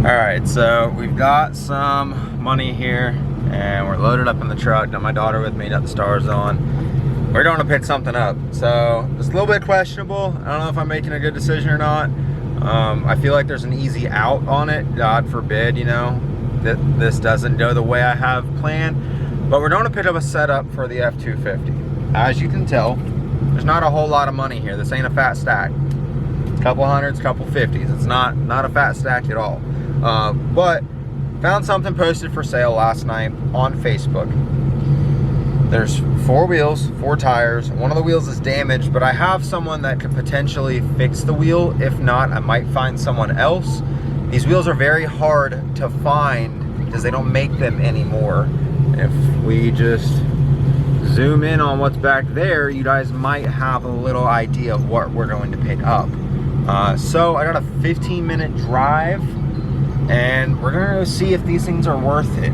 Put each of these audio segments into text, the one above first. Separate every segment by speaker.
Speaker 1: Alright, so we've got some money here and we're loaded up in the truck. Got my daughter with me, got the stars on. We're going to pick something up. So it's a little bit questionable. I don't know if I'm making a good decision or not. I feel like there's an easy out on it. God forbid, you know, that this doesn't go the way I have planned. But we're going to pick up a setup for the F250. As you can tell, there's not a whole lot of money here. This ain't a fat stack. Couple hundreds, couple 50s. It's not a fat stack at all. But found something posted for sale last night on Facebook. There's 4 wheels, 4 tires. One of the wheels is damaged, but I have someone that could potentially fix the wheel. If not, I might find someone else. These wheels are very hard to find because they don't make them anymore. If we just zoom in on what's back there, you guys might have a little idea of what we're going to pick up. So I got a 15-minute drive and we're gonna go see if these things are worth it.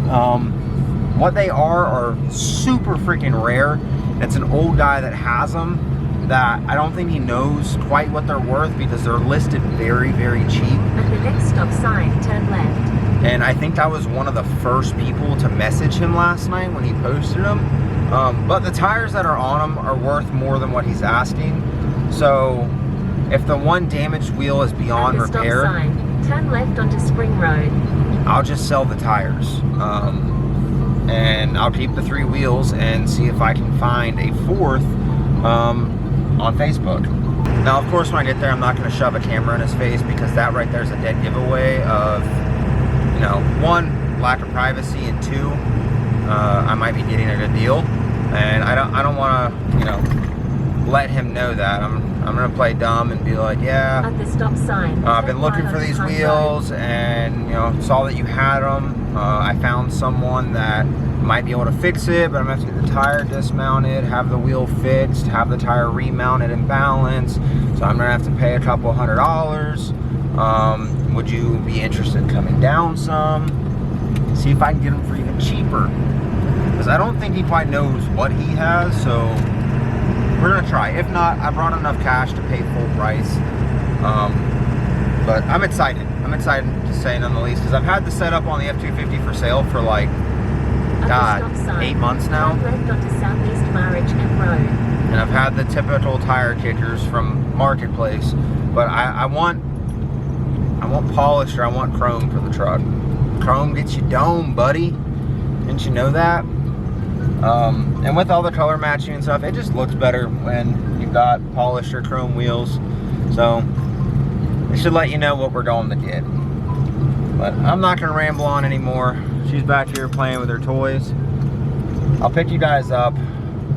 Speaker 1: What they are super freaking rare. It's an old guy that has them that I don't think he knows quite what they're worth because they're listed very, very cheap.
Speaker 2: At the next stop sign, turn left.
Speaker 1: And I think I was one of the first people to message him last night when he posted them. But the tires that are on them are worth more than what he's asking. So if the one damaged wheel is beyond repair,
Speaker 2: stop sign, turn left onto Spring Road.
Speaker 1: I'll just sell the tires. And I'll keep the 3 wheels and see if I can find a 4th on Facebook. Now, of course, when I get there, I'm not going to shove a camera in his face because that right there is a dead giveaway of, you know, 1, lack of privacy, and 2, I might be getting a good deal. And I don't want to, you know, let him know that. I'm gonna play dumb and be like, yeah,
Speaker 2: at the stop sign,
Speaker 1: I've been looking for these wheels and, you know, saw that you had them. I found someone that might be able to fix it, but I'm gonna have to get the tire dismounted, have the wheel fixed, have the tire remounted and balanced. So I'm gonna have to pay a couple $100. Would you be interested in coming down some? See if I can get them for even cheaper. Because I don't think he quite knows what he has, so we're gonna try. If not, I brought enough cash to pay full price. But I'm excited. I'm excited to say none the least because I've had the setup on the F250 for sale for like, God, 8 months now.
Speaker 2: Left onto Southeast Marriage Road.
Speaker 1: And I've had the typical tire kickers from Marketplace, but I want polished or I want chrome for the truck. Chrome gets you dome, buddy. Didn't you know that? And with all the color matching and stuff, it just looks better when you've got polished or chrome wheels. So it should let you know what we're going to get. But I'm not going to ramble on anymore. She's back here playing with her toys. I'll pick you guys up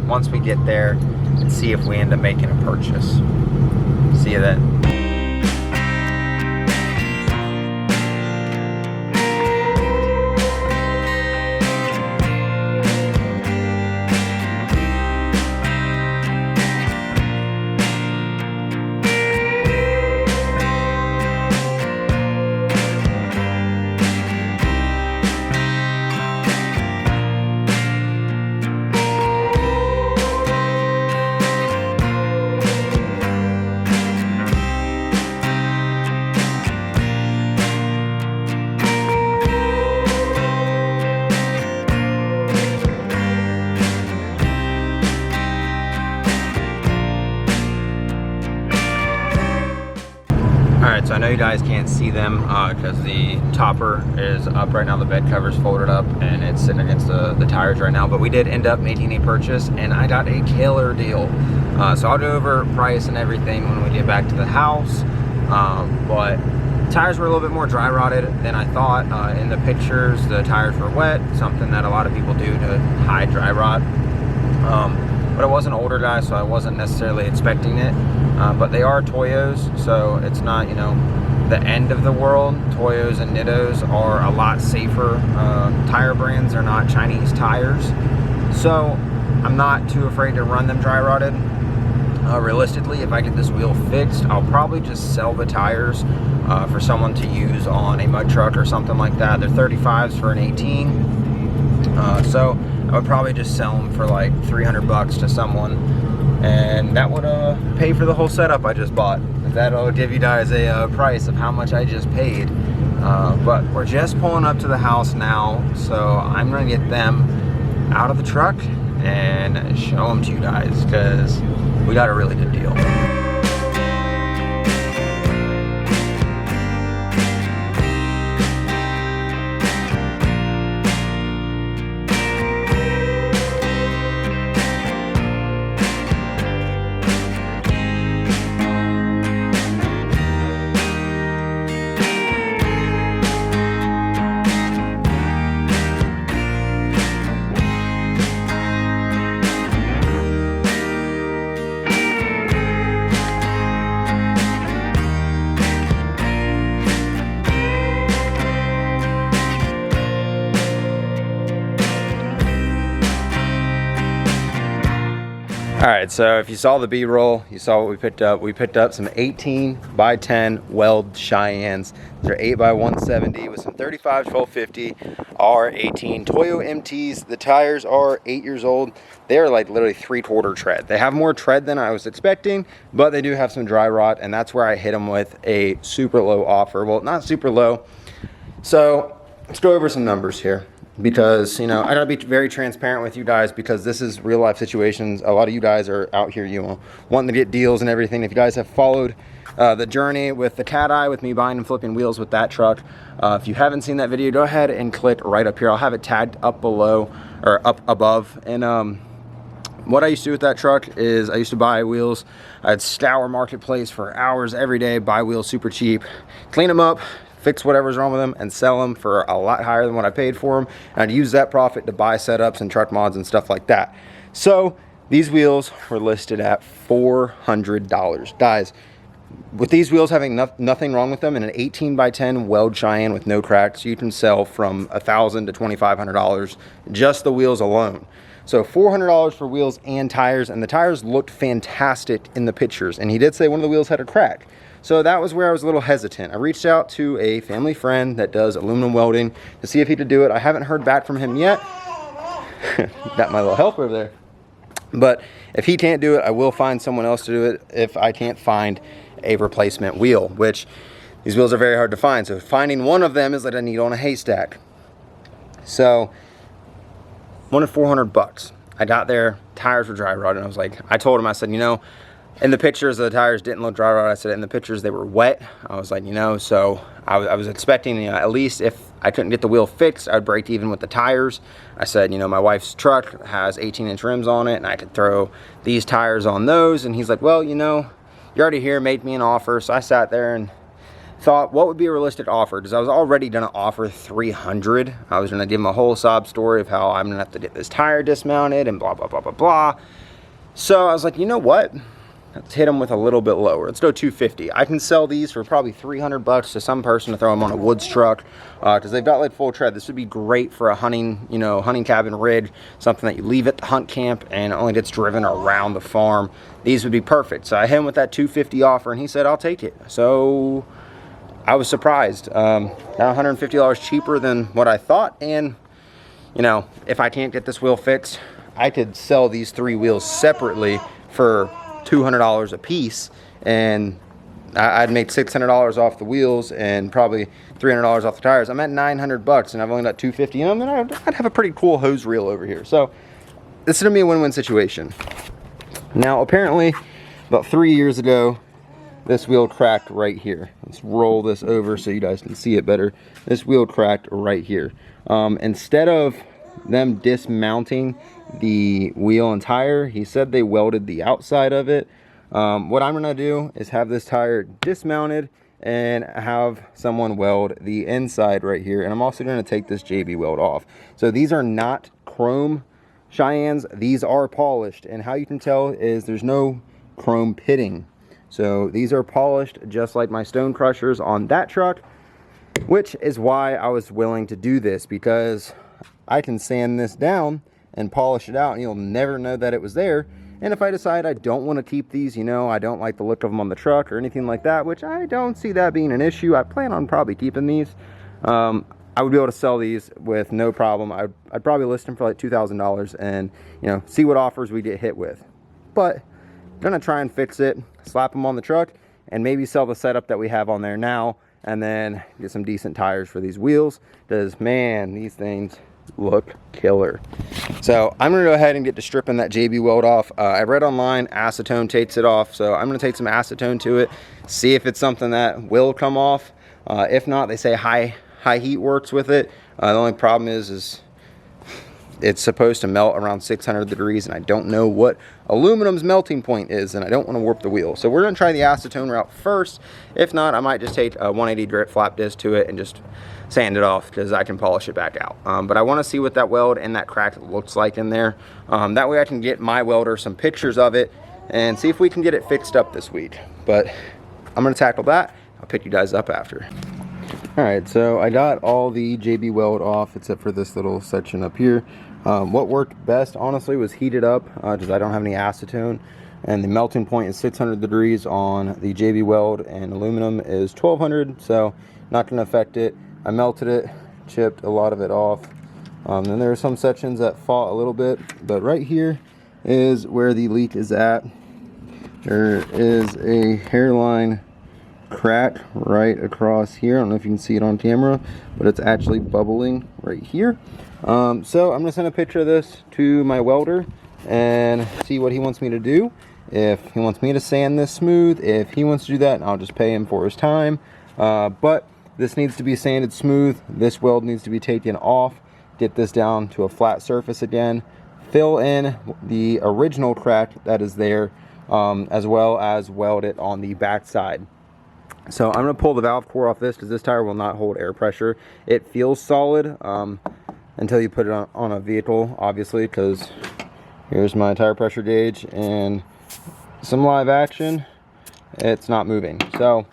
Speaker 1: once we get there and see if we end up making a purchase. See you then. Alright, so I know you guys can't see them because the topper is up right now, the bed cover's folded up and it's sitting against the tires right now, but we did end up making a purchase and I got a killer deal. So I'll go over price and everything when we get back to the house, but tires were a little bit more dry rotted than I thought. In the pictures, the tires were wet, something that a lot of people do to hide dry rot. But I was an older guy, so I wasn't necessarily expecting it. But they are Toyos, so it's not, you know, the end of the world. Toyos and Nittos are a lot safer tire brands. They're not Chinese tires. So I'm not too afraid to run them dry rotted. Realistically, if I get this wheel fixed, I'll probably just sell the tires for someone to use on a mud truck or something like that. They're 35s for an 18. So I would probably just sell them for like 300 bucks to someone, and that would pay for the whole setup I just bought. That'll give you guys a price of how much I just paid. But we're just pulling up to the house now, so I'm gonna get them out of the truck and show them to you guys, because we got a really good deal. All right, so if you saw the B-roll, you saw what we picked up. We picked up some 18 by 10 weld Cheyennes. They're 8 by 170 with some 35 1250 R18 Toyo MTs. The tires are 8 years old. They're like literally 3/4 tread. They have more tread than I was expecting, but they do have some dry rot, and that's where I hit them with a super low offer. Well, not super low. So let's go over some numbers here, because you know I gotta be very transparent with you guys, because this is real life situations. A lot of you guys are out here, you know, wanting to get deals and everything. If you guys have followed the journey with the cat eye, with me buying and flipping wheels with that truck, if you haven't seen that video, go ahead and click right up here. I'll have it tagged up below or up above. And what I used to do with that truck is I used to buy wheels. I'd scour Marketplace for hours every day, buy wheels super cheap, clean them up, fix whatever's wrong with them, and sell them for a lot higher than what I paid for them. And I'd use that profit to buy setups and truck mods and stuff like that. So these wheels were listed at $400. Guys, with these wheels having nothing wrong with them, and an 18 by 10 weld Cheyenne with no cracks, you can sell from $1,000 to $2,500 just the wheels alone. So $400 for wheels and tires, and the tires looked fantastic in the pictures. And he did say one of the wheels had a crack. So that was where I was a little hesitant. I reached out to a family friend that does aluminum welding to see if he could do it. I haven't heard back from him yet. Got my little helper over there. But if he can't do it, I will find someone else to do it if I can't find a replacement wheel, which these wheels are very hard to find. So finding one of them is like a needle in a haystack. So wanted 400 bucks. I got there, tires were dry rotted, and I was like, I told him, I said, you know, in the pictures the tires didn't look dry rotted. I said in the pictures they were wet. I was like, you know, so I was expecting, you know, at least if I couldn't get the wheel fixed, I'd break even with the tires. I said, you know, my wife's truck has 18-inch rims on it, and I could throw these tires on those. And he's like, well, you know, you're already here, made me an offer. So I sat there and thought, what would be a realistic offer? Because I was already gonna offer 300. I was gonna give him a whole sob story of how I'm gonna have to get this tire dismounted and blah, blah, blah, blah, blah. So I was like, you know what? Let's hit them with a little bit lower. Let's go 250. I can sell these for probably 300 bucks to some person to throw them on a woods truck, because they've got like full tread. This would be great for a hunting, you know, hunting cabin rig, something that you leave at the hunt camp and it only gets driven around the farm. These would be perfect. So I hit him with that 250 offer, and he said, I'll take it. So I was surprised. $150 cheaper than what I thought. And you know, if I can't get this wheel fixed, I could sell these 3 wheels separately for $200 a piece, and I'd make $600 off the wheels and probably $300 off the tires. I'm at 900 bucks, and I've only got 250 in them, and I'd have a pretty cool hose reel over here. So this is gonna be a win-win situation. Now, apparently, about 3 years ago, this wheel cracked right here. Let's roll this over so you guys can see it better. This wheel cracked right here. Instead of them dismounting the wheel and tire, he said they welded the outside of it. What I'm gonna do is have this tire dismounted and have someone weld the inside right here. And I'm also gonna take this JB weld off. So these are not chrome Cheyennes, these are polished. And how you can tell is there's no chrome pitting. So these are polished just like my stone crushers on that truck, which is why I was willing to do this, because I can sand this down and polish it out and you'll never know that it was there. And if I decide I don't want to keep these, you know, I don't like the look of them on the truck or anything like that, which I don't see that being an issue. I plan on probably keeping these. I would be able to sell these with no problem. I'd probably list them for like $2,000 and, you know, see what offers we get hit with. But I'm gonna try and fix it, slap them on the truck, and maybe sell the setup that we have on there now and then get some decent tires for these wheels, because man, these things look killer. So I'm gonna go ahead and get to stripping that JB weld off. I read online acetone takes it off, so I'm gonna take some acetone to it, see if it's something that will come off. If not, they say high heat works with it. The only problem is it's supposed to melt around 600 degrees, and I don't know what aluminum's melting point is, and I don't want to warp the wheel. So we're going to try the acetone route first. If not, I might just take a 180 grit flap disc to it and just sand it off, because I can polish it back out. But I want to see what that weld and that crack looks like in there. That way I can get my welder some pictures of it and see if we can get it fixed up this week. But I'm going to tackle that. I'll pick you guys up after. Alright, so I got all the JB weld off except for this little section up here. What worked best, honestly, was heat it up, because I don't have any acetone, and the melting point is 600 degrees on the JB weld, and aluminum is 1200, so not going to affect it. I melted it, chipped a lot of it off. Then there are some sections that fought a little bit, but right here is where the leak is at. There is a hairline crack right across here. I don't know if you can see it on camera, but it's actually bubbling right here. So I'm gonna send a picture of this to my welder and see what he wants me to do. If he wants me to sand this smooth, if he wants to do that, I'll just pay him for his time. But this needs to be sanded smooth. This weld needs to be taken off, get this down to a flat surface again, fill in the original crack that is there, as well as weld it on the back side. So I'm going to pull the valve core off this, because this tire will not hold air pressure. It feels solid until you put it on a vehicle, obviously, because here's my tire pressure gauge, and some live action, it's not moving. So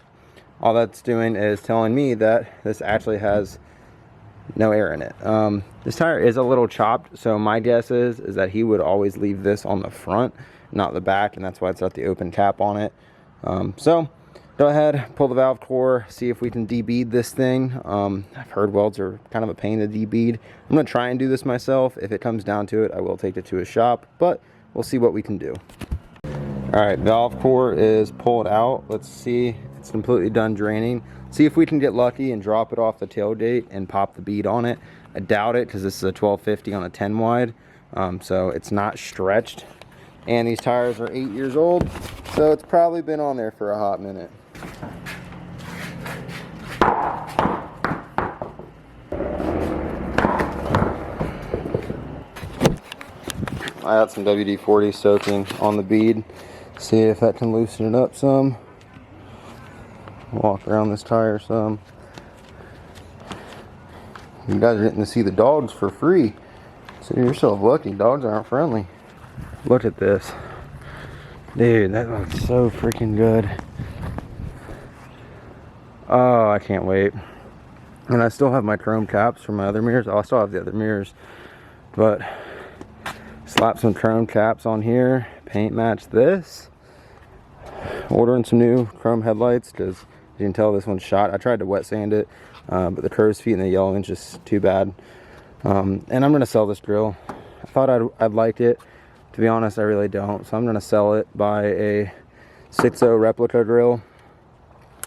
Speaker 1: all that's doing is telling me that this actually has no air in it. This tire is a little chopped, so my guess is that he would always leave this on the front, not the back, and that's why it's got the open cap on it. So go ahead, pull the valve core, see if we can debead this thing. I've heard welds are kind of a pain to debead. I'm going to try and do this myself. If it comes down to it, I will take it to a shop, but we'll see what we can do. Alright, valve core is pulled out. Let's see, it's completely done draining. See if we can get lucky and drop it off the tailgate and pop the bead on it. I doubt it, because this is a 1250 on a 10 wide, so it's not stretched. And these tires are 8 years old, so it's probably been on there for a hot minute. I got some WD-40 soaking on the bead. See if that can loosen it up some. Walk around this tire some. You guys are getting to see the dogs for free. So you're so lucky. Dogs aren't friendly. Look at this. Dude, that looks so freaking good. Oh, I can't wait. And I still have my chrome caps for my other mirrors. Oh, I still have the other mirrors. But slap some chrome caps on here. Paint match this. Ordering some new chrome headlights, because you can tell this one's shot. I tried to wet sand it, but the crow's feet and the yellowing's just too bad. And I'm going to sell this drill. I thought I'd like it. To be honest, I really don't. So I'm going to sell it by a 6.0 replica drill.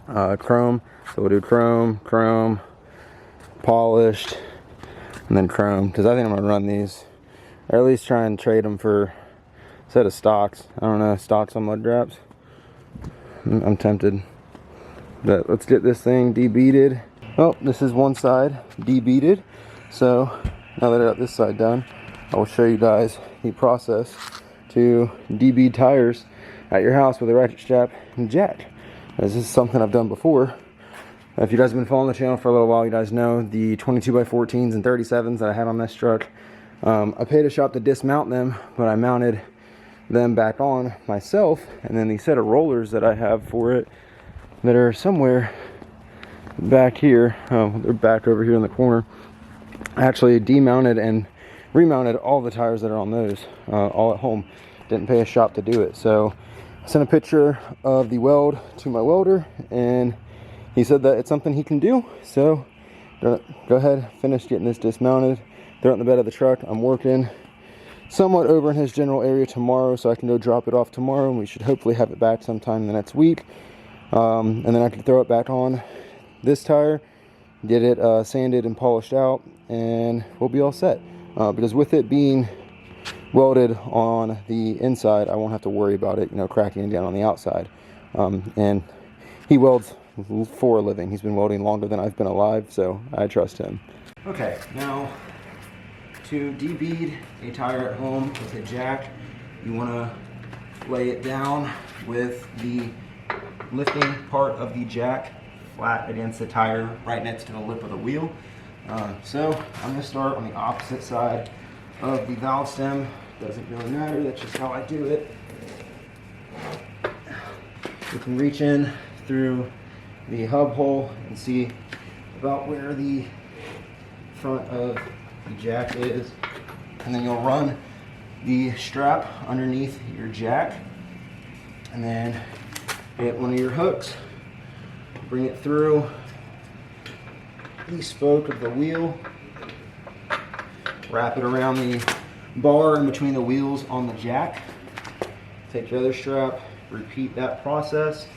Speaker 1: Chrome. So we'll do chrome, chrome, polished, and then chrome. Because I think I'm going to run these. Or at least try and trade them for a set of stocks. I don't know, stocks on mud wraps. I'm tempted. But let's get this thing debeaded. Oh, this is one side debeaded. So now that I got this side done, I will show you guys the process to debead tires at your house with a ratchet strap and jack. This is something I've done before. If you guys have been following the channel for a little while, you guys know the 22x14s and 37s that I had on this truck. I paid a shop to dismount them, but I mounted them back on myself, and then the set of rollers that I have for it that are somewhere back here, they're back over here in the corner, I actually demounted and remounted all the tires that are on those, all at home. Didn't pay a shop to do it. So I sent a picture of the weld to my welder, and he said that it's something he can do. So go ahead, finish getting this dismounted, throw it in the bed of the truck. I'm working somewhat over in his general area tomorrow, so I can go drop it off tomorrow, and we should hopefully have it back sometime the next week. And then I can throw it back on
Speaker 3: this tire, get it sanded and polished out, and we'll be all set. Because with it being welded on the inside, I won't have to worry about it, you know, cracking down on the outside. And he welds for a living. He's been welding longer than I've been alive, so I trust him. Okay, now to debead a tire at home with a jack, you want to lay it down with the lifting part of the jack flat against the tire right next to the lip of the wheel. So I'm going to start on the opposite side of the valve stem. Doesn't really matter, that's just how I do it. You can reach in through the hub hole and see about where the front of the jack is, and then you'll run the strap underneath your jack, and then get one of your hooks, bring it through the spoke of the wheel, wrap it around the bar in between the wheels on the jack, take your other strap, repeat that process,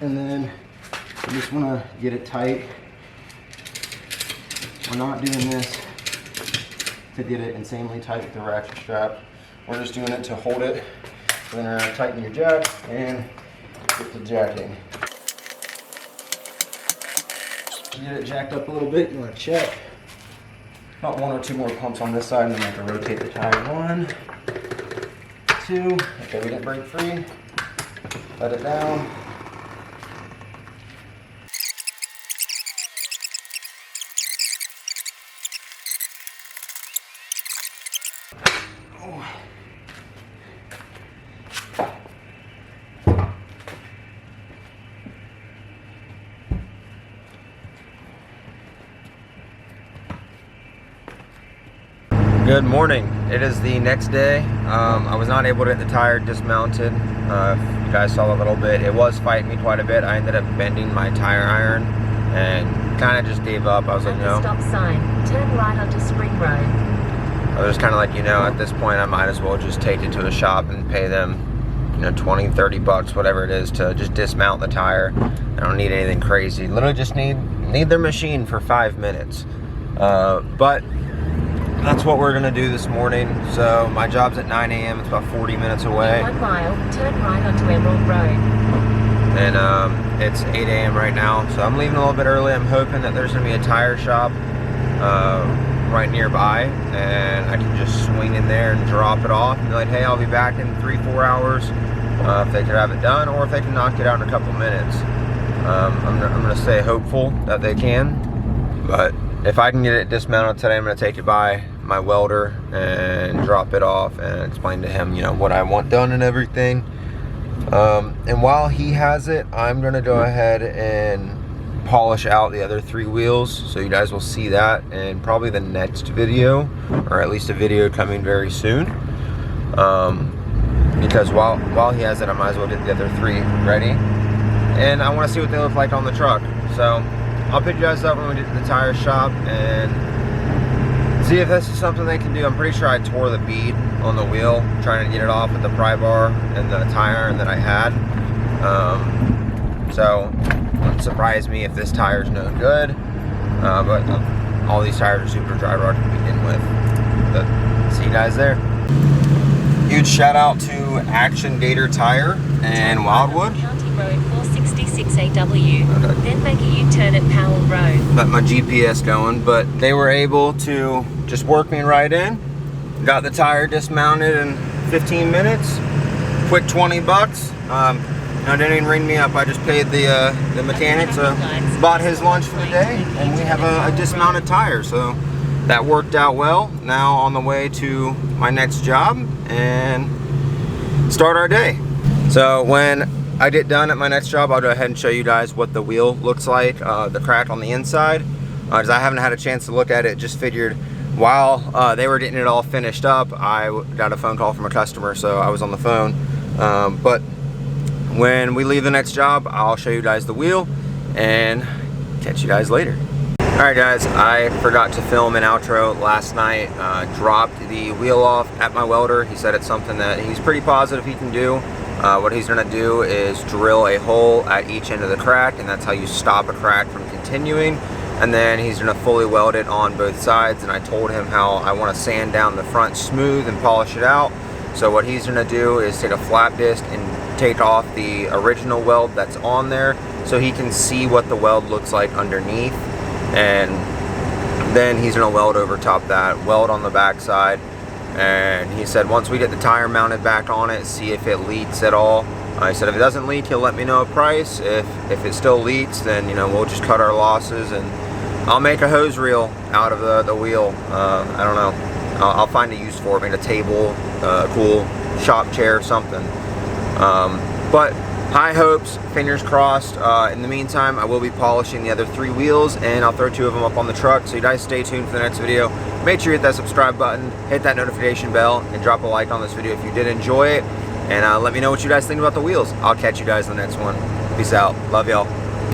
Speaker 3: and then you just want to get it tight. We're not doing this to get it insanely tight with the ratchet strap. We're just doing it to hold it. Then we're going to tighten your jack and get the jack in. Get it jacked up a little bit. You want to check about 1 or 2 more pumps on this side, and then you have to rotate the tire. 1, 2. Okay, we didn't break free. Let it down.
Speaker 1: Good morning. It is the next day. I was not able to get the tire dismounted. If you guys saw a little bit, it was fighting me quite a bit. I ended up bending my tire iron and kind of just gave up. I was like, no.
Speaker 2: Stop sign. Turn right onto Spring Road.
Speaker 1: I was just kind of like, you know, at this point I might as well just take it to a shop and pay them, you know, 20, 30 bucks, whatever it is, to just dismount the tire. I don't need anything crazy. Literally just need their machine for 5 minutes. But that's what we're gonna do this morning. So my job's at 9 a.m. It's about 40 minutes away.
Speaker 2: In 1 mile, turn right onto Emerald Road.
Speaker 1: And it's 8 a.m. right now, so I'm leaving a little bit early. I'm hoping that there's gonna be a tire shop right nearby, and I can just swing in there and drop it off and be like, hey, I'll be back in 3-4 hours, if they could have it done, or if they can knock it out in a couple minutes. I'm gonna stay hopeful that they can, but if I can get it dismounted today, I'm gonna take it by my welder and drop it off and explain to him, you know, what I want done and everything. And while he has it, I'm gonna go ahead and polish out the other 3 wheels, so you guys will see that in probably the next video, or at least a video coming very soon. Because while he has it, I might as well get the other 3 ready, and I want to see what they look like on the truck. So I'll pick you guys up when we get to the tire shop and see if this is something they can do. I'm pretty sure I tore the bead on the wheel trying to get it off with the pry bar and the tire iron that I had. So it wouldn't surprise me if this tire's no good. But all these tires are super dry rot to begin with. But see you guys there. Huge shout out to Action Gator Tire and Wildwood.
Speaker 2: County Road 466 AW.
Speaker 1: Okay.
Speaker 2: Then make a U-turn at Powell Road.
Speaker 1: Got my GPS going, but they were able to just work me right in. Got the tire dismounted in 15 minutes. Quick 20 bucks. No, they didn't ring me up. I just paid the mechanic, so bought his lunch for the day, and we have a dismounted tire. So that worked out well. Now on the way to my next job and start our day. So when I get done at my next job, I'll go ahead and show you guys what the wheel looks like, the crack on the inside, because I haven't had a chance to look at it. Just figured while they were getting it all finished up, I got a phone call from a customer, so I was on the phone. But when we leave the next job, I'll show you guys the wheel and catch you guys later. Alright guys, I forgot to film an outro last night. Dropped the wheel off at my welder. He said it's something that he's pretty positive he can do. What he's going to do is drill a hole at each end of the crack, and that's how you stop a crack from continuing. And then he's going to fully weld it on both sides, and I told him how I want to sand down the front smooth and polish it out. So what he's going to do is take a flap disc and take off the original weld that's on there so he can see what the weld looks like underneath. And then he's going to weld over top that, weld on the back side. And he said once we get the tire mounted back on it, see if it leaks at all. He said if it doesn't leak, he'll let me know a price. If it still leaks, then we'll just cut our losses, and I'll make a hose reel out of the wheel. I don't know. I'll find a use for it, maybe a table, a cool shop chair or something. But high hopes, fingers crossed. In the meantime, I will be polishing the other 3 wheels, and I'll throw 2 of them up on the truck. So you guys stay tuned for the next video. Make sure you hit that subscribe button, hit that notification bell, and drop a like on this video if you did enjoy it. And let me know what you guys think about the wheels. I'll catch you guys in the next one. Peace out. Love y'all.